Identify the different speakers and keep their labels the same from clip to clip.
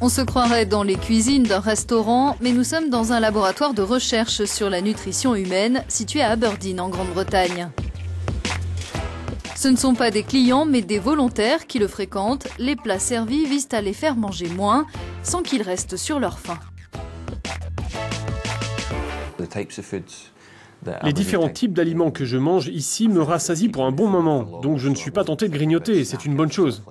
Speaker 1: On se croirait dans les cuisines d'un restaurant, mais nous sommes dans un laboratoire de recherche sur la nutrition humaine situé à Aberdeen en Grande-Bretagne. Ce ne sont pas des clients, mais des volontaires qui le fréquentent. Les plats servis visent à les faire manger moins, sans qu'ils restent sur leur faim.
Speaker 2: Les différents types d'aliments que je mange ici me rassasient pour un bon moment, donc je ne suis pas tenté de grignoter, c'est une bonne chose.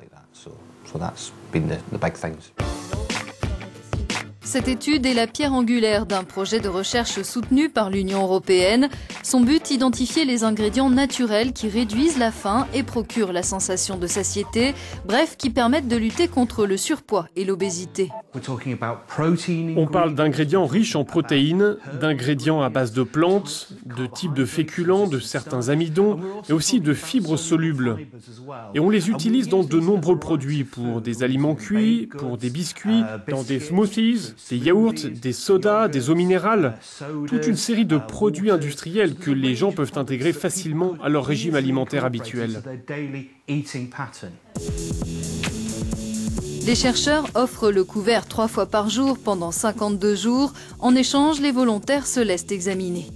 Speaker 1: Cette étude est la pierre angulaire d'un projet de recherche soutenu par l'Union européenne. Son but, identifier les ingrédients naturels qui réduisent la faim et procurent la sensation de satiété, bref, qui permettent de lutter contre le surpoids et l'obésité.
Speaker 2: On parle d'ingrédients riches en protéines, d'ingrédients à base de plantes, de types de féculents, de certains amidons, et aussi de fibres solubles. Et on les utilise dans de nombreux produits, pour des aliments cuits, pour des biscuits, dans des smoothies, des yaourts, des sodas, des eaux minérales, toute une série de produits industriels que les gens peuvent intégrer facilement à leur régime alimentaire habituel.
Speaker 1: Les chercheurs offrent le couvert 3 fois par jour pendant 52 jours. En échange, les volontaires se laissent examiner.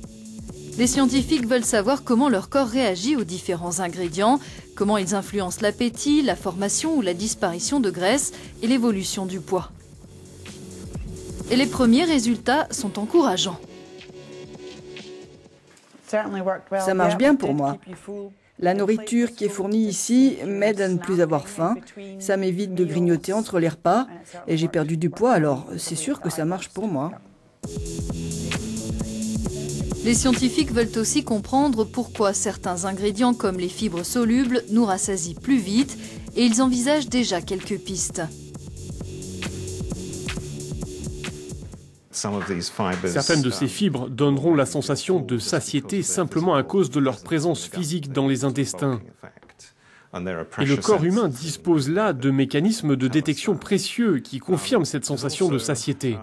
Speaker 1: Les scientifiques veulent savoir comment leur corps réagit aux différents ingrédients, comment ils influencent l'appétit, la formation ou la disparition de graisse et l'évolution du poids. Et les premiers résultats sont encourageants.
Speaker 3: Ça marche bien pour moi. La nourriture qui est fournie ici m'aide à ne plus avoir faim. Ça m'évite de grignoter entre les repas. Et j'ai perdu du poids, alors c'est sûr que ça marche pour moi.
Speaker 1: Les scientifiques veulent aussi comprendre pourquoi certains ingrédients comme les fibres solubles nous rassasient plus vite. Et ils envisagent déjà quelques pistes.
Speaker 2: Certaines de ces fibres donneront la sensation de satiété simplement à cause de leur présence physique dans les intestins. Et le corps humain dispose là de mécanismes de détection précieux qui confirment cette sensation de satiété.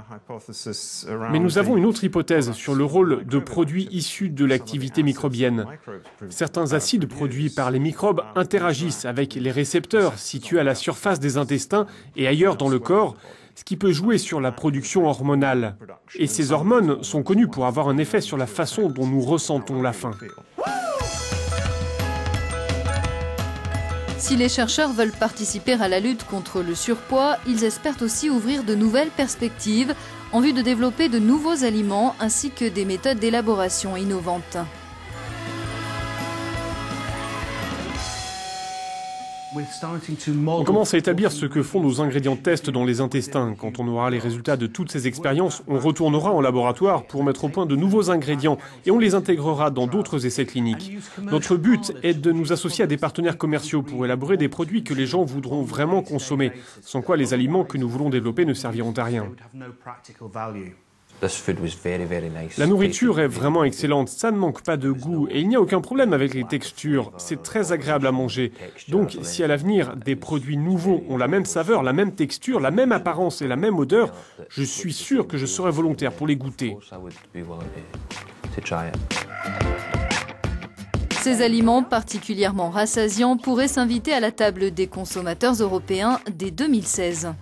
Speaker 2: Mais nous avons une autre hypothèse sur le rôle de produits issus de l'activité microbienne. Certains acides produits par les microbes interagissent avec les récepteurs situés à la surface des intestins et ailleurs dans le corps, ce qui peut jouer sur la production hormonale. Et ces hormones sont connues pour avoir un effet sur la façon dont nous ressentons la faim.
Speaker 1: Si les chercheurs veulent participer à la lutte contre le surpoids, ils espèrent aussi ouvrir de nouvelles perspectives en vue de développer de nouveaux aliments ainsi que des méthodes d'élaboration innovantes.
Speaker 2: On commence à établir ce que font nos ingrédients test dans les intestins. Quand on aura les résultats de toutes ces expériences, on retournera en laboratoire pour mettre au point de nouveaux ingrédients et on les intégrera dans d'autres essais cliniques. Notre but est de nous associer à des partenaires commerciaux pour élaborer des produits que les gens voudront vraiment consommer, sans quoi les aliments que nous voulons développer ne serviront à rien. La nourriture est vraiment excellente, ça ne manque pas de goût et il n'y a aucun problème avec les textures, c'est très agréable à manger. Donc si à l'avenir des produits nouveaux ont la même saveur, la même texture, la même apparence et la même odeur, je suis sûr que je serai volontaire pour les goûter.
Speaker 1: Ces aliments particulièrement rassasiants pourraient s'inviter à la table des consommateurs européens dès 2016.